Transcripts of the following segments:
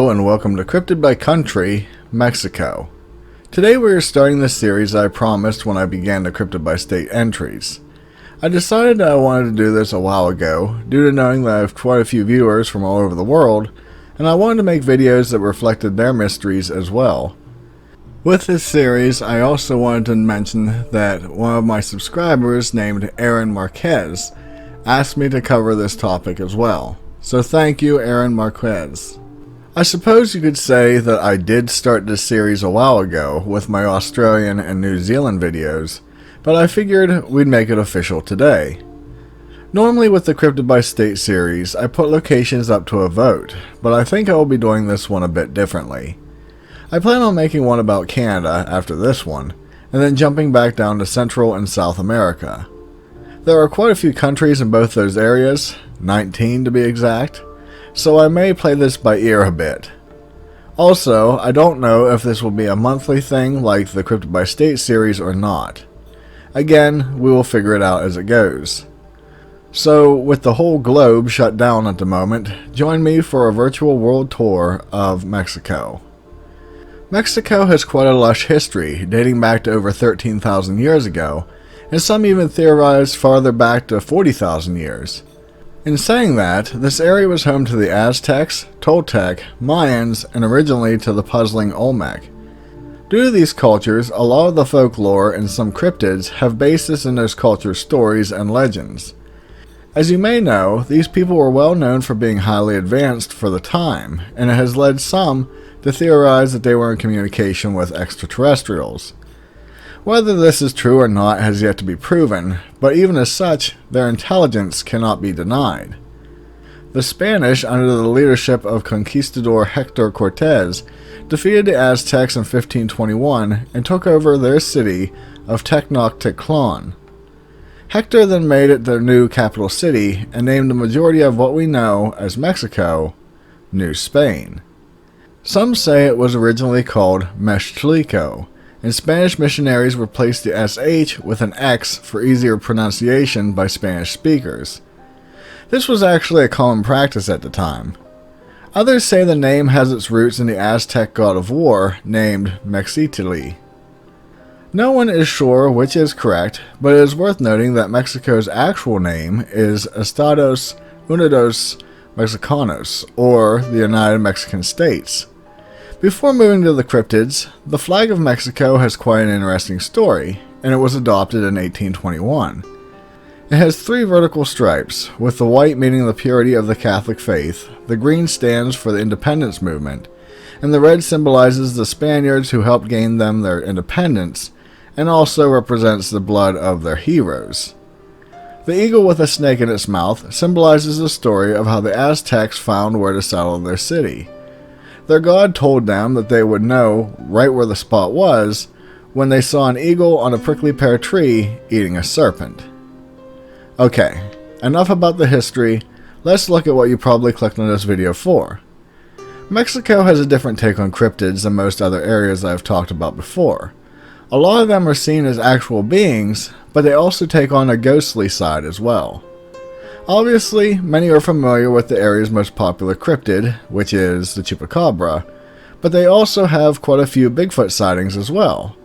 Hello and welcome to Cryptid by Country, Mexico. Today we are starting the series I promised when I began the Cryptid by State entries. I decided that I wanted to do this a while ago, due to knowing that I have quite a few viewers from all over the world, and I wanted to make videos that reflected their mysteries as well. With this series, I also wanted to mention that one of my subscribers named Aaron Marquez asked me to cover this topic as well. So thank you, Aaron Marquez. I suppose you could say that I did start this series a while ago with my Australian and New Zealand videos, but I figured we'd make it official today. Normally with the Cryptid by State series, I put locations up to a vote, but I think I will be doing this one a bit differently. I plan on making one about Canada after this one, and then jumping back down to Central and South America. There are quite a few countries in both those areas, 19 to be exact, so I may play this by ear a bit. Also, I don't know if this will be a monthly thing like the Cryptid by State series or not. Again, we will figure it out as it goes. So, with the whole globe shut down at the moment, join me for a virtual world tour of Mexico. Mexico has quite a lush history, dating back to over 13,000 years ago, and some even theorize farther back to 40,000 years. In saying that, this area was home to the Aztecs, Toltec, Mayans, and originally to the puzzling Olmec. Due to these cultures, a lot of the folklore and some cryptids have basis in those cultures' stories and legends. As you may know, these people were well known for being highly advanced for the time, and it has led some to theorize that they were in communication with extraterrestrials. Whether this is true or not has yet to be proven, but even as such, their intelligence cannot be denied. The Spanish, under the leadership of Conquistador Hector Cortez, defeated the Aztecs in 1521 and took over their city of Tenochtitlan. Hector then made it their new capital city and named the majority of what we know as Mexico, New Spain. Some say it was originally called Mextlico, and Spanish missionaries replaced the SH with an X for easier pronunciation by Spanish speakers. This was actually a common practice at the time. Others say the name has its roots in the Aztec god of war named Mexitli. No one is sure which is correct, but it is worth noting that Mexico's actual name is Estados Unidos Mexicanos, or the United Mexican States. Before moving to the cryptids, the flag of Mexico has quite an interesting story, and it was adopted in 1821. It has 3 vertical stripes, with the white meaning the purity of the Catholic faith, the green stands for the independence movement, and the red symbolizes the Spaniards who helped gain them their independence, and also represents the blood of their heroes. The eagle with a snake in its mouth symbolizes the story of how the Aztecs found where to settle their city. Their god told them that they would know right where the spot was when they saw an eagle on a prickly pear tree eating a serpent. Okay, enough about the history, let's look at what you probably clicked on this video for. Mexico has a different take on cryptids than most other areas I've talked about before. A lot of them are seen as actual beings, but they also take on a ghostly side as well. Obviously, many are familiar with the area's most popular cryptid, which is the chupacabra, but they also have quite a few Bigfoot sightings as well.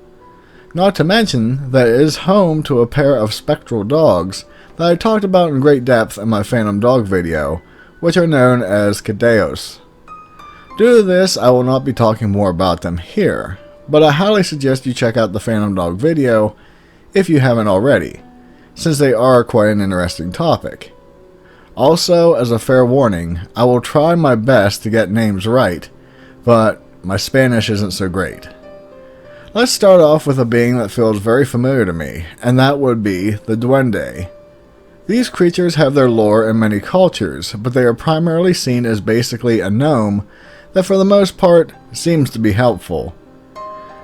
Not to mention that it is home to a pair of spectral dogs that I talked about in great depth in my Phantom Dog video, which are known as cadeos. Due to this, I will not be talking more about them here, but I highly suggest you check out the Phantom Dog video if you haven't already, since they are quite an interesting topic. Also, as a fair warning, I will try my best to get names right, but my Spanish isn't so great. Let's start off with a being that feels very familiar to me, and that would be the duende. These creatures have their lore in many cultures, but they are primarily seen as basically a gnome that for the most part seems to be helpful.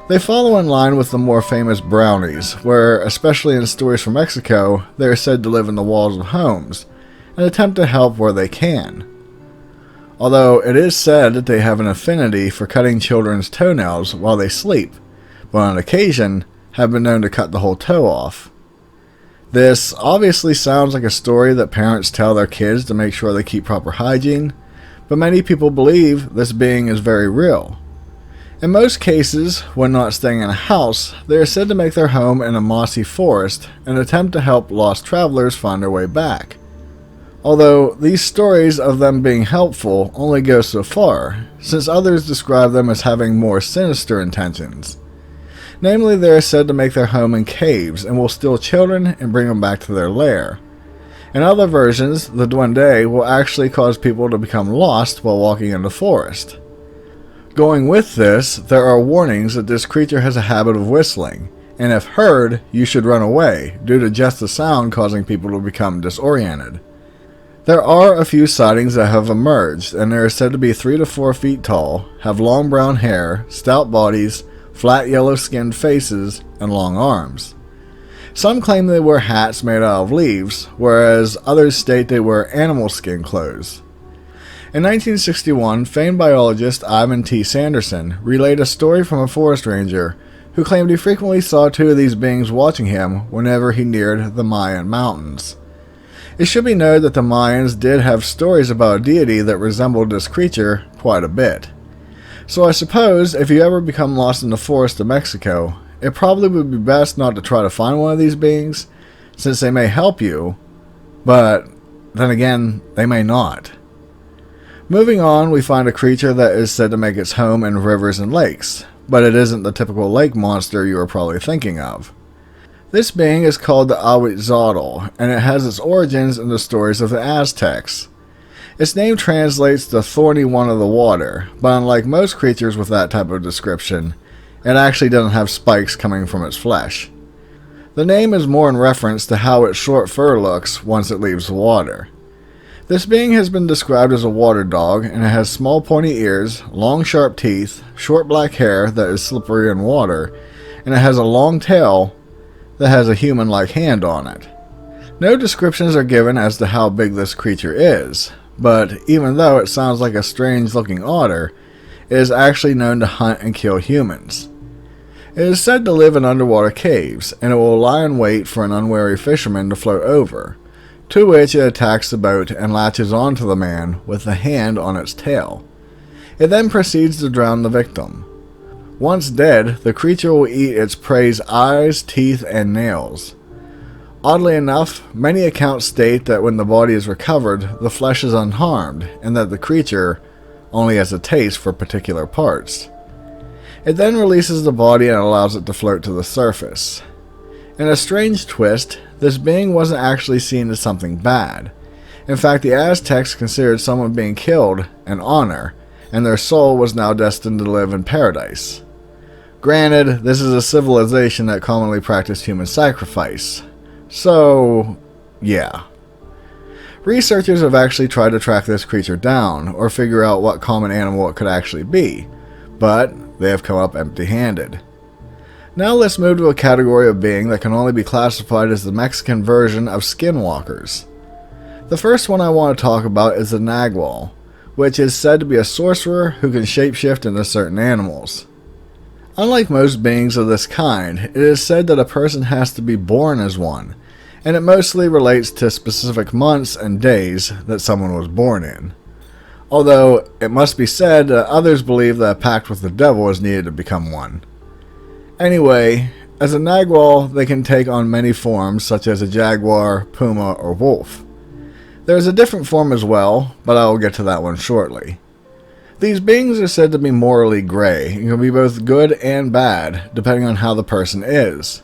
They follow in line with the more famous brownies, where, especially in stories from Mexico, they are said to live in the walls of homes, and attempt to help where they can. Although it is said that they have an affinity for cutting children's toenails while they sleep, but on occasion have been known to cut the whole toe off. This obviously sounds like a story that parents tell their kids to make sure they keep proper hygiene, but many people believe this being is very real. In most cases, when not staying in a house, they are said to make their home in a mossy forest and attempt to help lost travelers find their way back. Although these stories of them being helpful only go so far, since others describe them as having more sinister intentions. Namely, they are said to make their home in caves and will steal children and bring them back to their lair. In other versions, the duende will actually cause people to become lost while walking in the forest. Going with this, there are warnings that this creature has a habit of whistling, and if heard, you should run away, due to just the sound causing people to become disoriented. There are a few sightings that have emerged, and they are said to be 3 to 4 feet tall, have long brown hair, stout bodies, flat yellow-skinned faces, and long arms. Some claim they wear hats made out of leaves, whereas others state they wear animal skin clothes. In 1961, famed biologist Ivan T. Sanderson relayed a story from a forest ranger who claimed he frequently saw 2 of these beings watching him whenever he neared the Mayan mountains. It should be noted that the Mayans did have stories about a deity that resembled this creature quite a bit. So I suppose if you ever become lost in the forest of Mexico, it probably would be best not to try to find one of these beings, since they may help you, but then again, they may not. Moving on, we find a creature that is said to make its home in rivers and lakes, but it isn't the typical lake monster you are probably thinking of. This being is called the ahuizotl, and it has its origins in the stories of the Aztecs. Its name translates to thorny one of the water, but unlike most creatures with that type of description, it actually doesn't have spikes coming from its flesh. The name is more in reference to how its short fur looks once it leaves the water. This being has been described as a water dog, and it has small pointy ears, long sharp teeth, short black hair that is slippery in water, and it has a long tail that has a human-like hand on it. No descriptions are given as to how big this creature is, but even though it sounds like a strange-looking otter, it is actually known to hunt and kill humans. It is said to live in underwater caves, and it will lie in wait for an unwary fisherman to float over, to which it attacks the boat and latches onto the man with the hand on its tail. It then proceeds to drown the victim. Once dead, the creature will eat its prey's eyes, teeth, and nails. Oddly enough, many accounts state that when the body is recovered, the flesh is unharmed, and that the creature only has a taste for particular parts. It then releases the body and allows it to float to the surface. In a strange twist, this being wasn't actually seen as something bad. In fact, the Aztecs considered someone being killed an honor, and their soul was now destined to live in paradise. Granted, this is a civilization that commonly practiced human sacrifice. So, yeah. Researchers have actually tried to track this creature down, or figure out what common animal it could actually be, but they have come up empty-handed. Now let's move to a category of being that can only be classified as the Mexican version of skinwalkers. The first one I want to talk about is the nagual, which is said to be a sorcerer who can shapeshift into certain animals. Unlike most beings of this kind, it is said that a person has to be born as one, and it mostly relates to specific months and days that someone was born in. Although, it must be said that others believe that a pact with the devil is needed to become one. Anyway, as a nagual, they can take on many forms, such as a jaguar, puma, or wolf. There is a different form as well, but I will get to that one shortly. These beings are said to be morally gray, and can be both good and bad, depending on how the person is.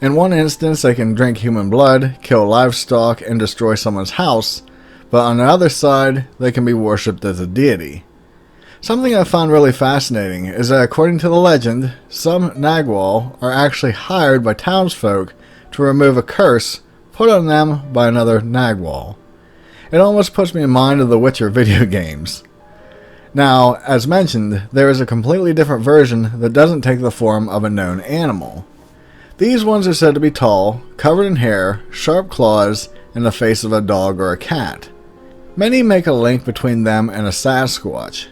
In one instance, they can drink human blood, kill livestock, and destroy someone's house, but on the other side, they can be worshipped as a deity. Something I found really fascinating is that according to the legend, some nagual are actually hired by townsfolk to remove a curse put on them by another nagual. It almost puts me in mind of the Witcher video games. Now, as mentioned, there is a completely different version that doesn't take the form of a known animal. These ones are said to be tall, covered in hair, sharp claws, and the face of a dog or a cat. Many make a link between them and a Sasquatch.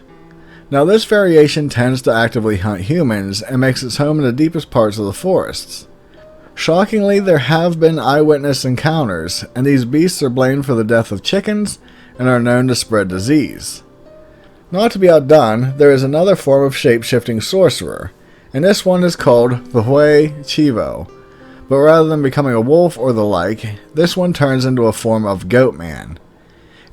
Now this variation tends to actively hunt humans and makes its home in the deepest parts of the forests. Shockingly, there have been eyewitness encounters, and these beasts are blamed for the death of chickens and are known to spread disease. Not to be outdone, there is another form of shape-shifting sorcerer, and this one is called the hawai chivo. But rather than becoming a wolf or the like, this one turns into a form of goat man.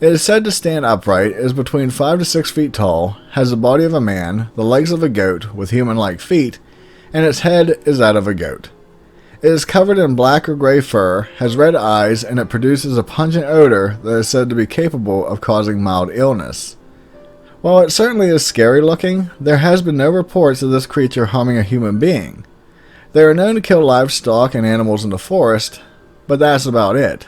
It is said to stand upright, is between 5 to 6 feet tall, has the body of a man, the legs of a goat with human-like feet, and its head is that of a goat. It is covered in black or gray fur, has red eyes, and it produces a pungent odor that is said to be capable of causing mild illness. While it certainly is scary looking, there has been no reports of this creature harming a human being. They are known to kill livestock and animals in the forest, but that's about it.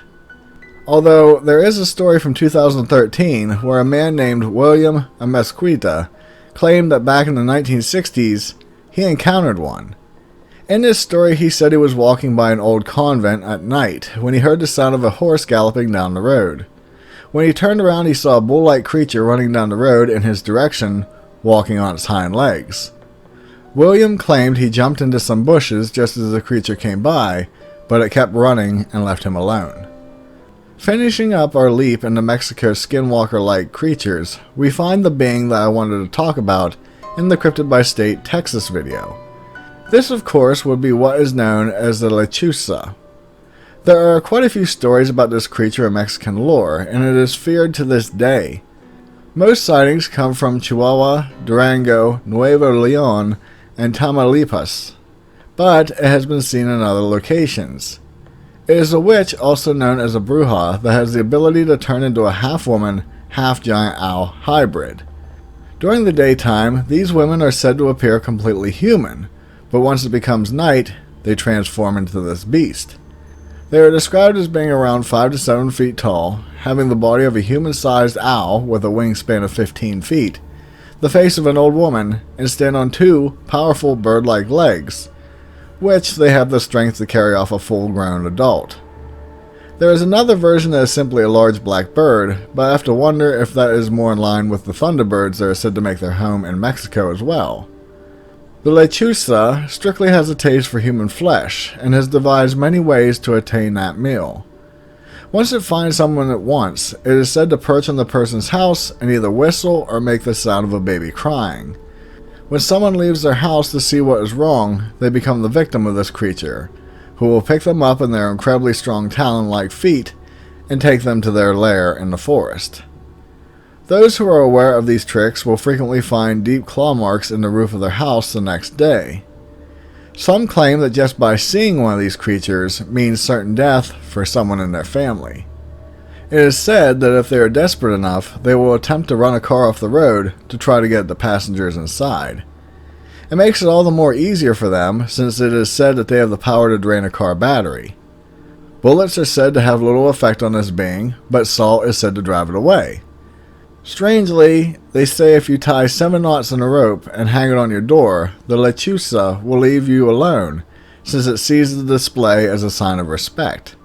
Although there is a story from 2013 where a man named William Mesquita claimed that back in the 1960s he encountered one. In this story he said he was walking by an old convent at night when he heard the sound of a horse galloping down the road. When he turned around he saw a bull-like creature running down the road in his direction, walking on its hind legs. William claimed he jumped into some bushes just as the creature came by, but it kept running and left him alone. Finishing up our leap into Mexico's skinwalker-like creatures, we find the being that I wanted to talk about in the Cryptid by State Texas video. This of course would be what is known as the lechuza. There are quite a few stories about this creature in Mexican lore, and it is feared to this day. Most sightings come from Chihuahua, Durango, Nuevo Leon, and Tamaulipas, but it has been seen in other locations. It is a witch, also known as a bruja, that has the ability to turn into a half-woman, half-giant owl hybrid. During the daytime, these women are said to appear completely human, but once it becomes night, they transform into this beast. They are described as being around 5 to 7 feet tall, having the body of a human-sized owl with a wingspan of 15 feet, the face of an old woman, and stand on 2 powerful bird-like legs, which they have the strength to carry off a full-grown adult. There is another version that is simply a large black bird, but I have to wonder if that is more in line with the thunderbirds that are said to make their home in Mexico as well. The lechuza strictly has a taste for human flesh, and has devised many ways to attain that meal. Once it finds someone it wants, it is said to perch on the person's house and either whistle or make the sound of a baby crying. When someone leaves their house to see what is wrong, they become the victim of this creature, who will pick them up in their incredibly strong talon-like feet and take them to their lair in the forest. Those who are aware of these tricks will frequently find deep claw marks in the roof of their house the next day. Some claim that just by seeing one of these creatures means certain death for someone in their family. It is said that if they are desperate enough, they will attempt to run a car off the road to try to get the passengers inside. It makes it all the more easier for them, since it is said that they have the power to drain a car battery. Bullets are said to have little effect on this being, but salt is said to drive it away. Strangely, they say if you tie 7 knots in a rope and hang it on your door, the lechuza will leave you alone, since it sees the display as a sign of respect.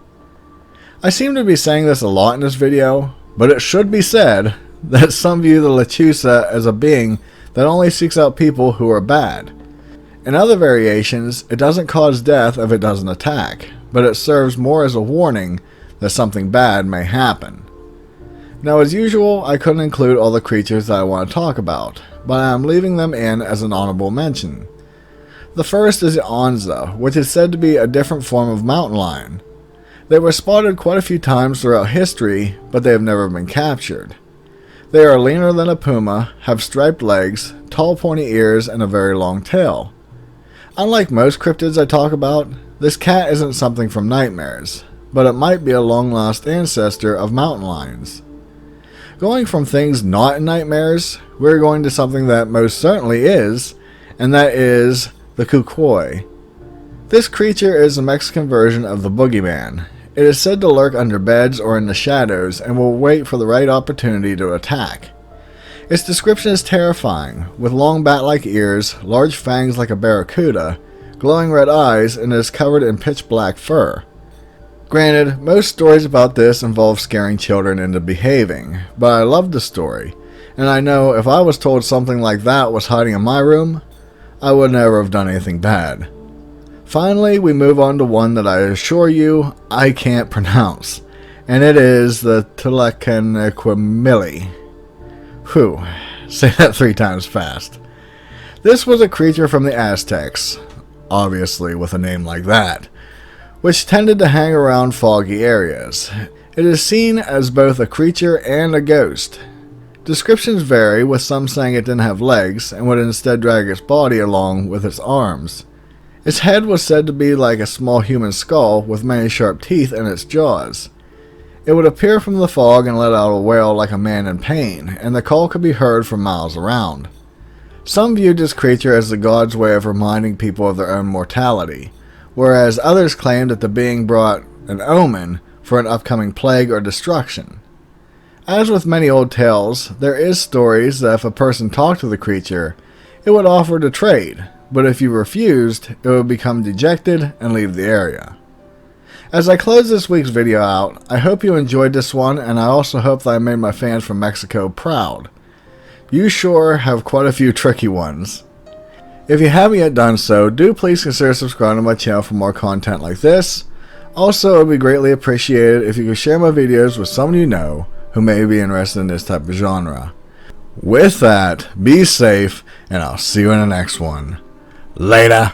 I seem to be saying this a lot in this video, but it should be said that some view the lechuza as a being that only seeks out people who are bad. In other variations, it doesn't cause death if it doesn't attack, but it serves more as a warning that something bad may happen. Now, as usual, I couldn't include all the creatures that I want to talk about, but I am leaving them in as an honorable mention. The first is the onza, which is said to be a different form of mountain lion. They were spotted quite a few times throughout history, but they have never been captured. They are leaner than a puma, have striped legs, tall pointy ears, and a very long tail. Unlike most cryptids I talk about, this cat isn't something from nightmares, but it might be a long-lost ancestor of mountain lions. Going from things not in nightmares, we're going to something that most certainly is, and that is the cucoy. This creature is a Mexican version of the boogeyman. It is said to lurk under beds or in the shadows and will wait for the right opportunity to attack. Its description is terrifying, with long bat-like ears, large fangs like a barracuda, glowing red eyes, and is covered in pitch-black fur. Granted, most stories about this involve scaring children into behaving, but I love the story, and I know if I was told something like that was hiding in my room, I would never have done anything bad. Finally, we move on to one that I assure you I can't pronounce, and it is the Telecanequimili. Whew, Say that 3 times fast. This was a creature from the Aztecs, obviously with a name like that, which tended to hang around foggy areas. It is seen as both a creature and a ghost. Descriptions vary, with some saying it didn't have legs and would instead drag its body along with its arms. Its head was said to be like a small human skull with many sharp teeth in its jaws. It would appear from the fog and let out a wail like a man in pain, and the call could be heard for miles around. Some viewed this creature as the god's way of reminding people of their own mortality, whereas others claimed that the being brought an omen for an upcoming plague or destruction. As with many old tales, there is stories that if a person talked to the creature, it would offer to trade, but if you refused, it would become dejected and leave the area. As I close this week's video out, I hope you enjoyed this one, and I also hope that I made my fans from Mexico proud. You sure have quite a few tricky ones. If you haven't yet done so, do please consider subscribing to my channel for more content like this. Also, it would be greatly appreciated if you could share my videos with someone you know who may be interested in this type of genre. With that, be safe, and I'll see you in the next one. Later.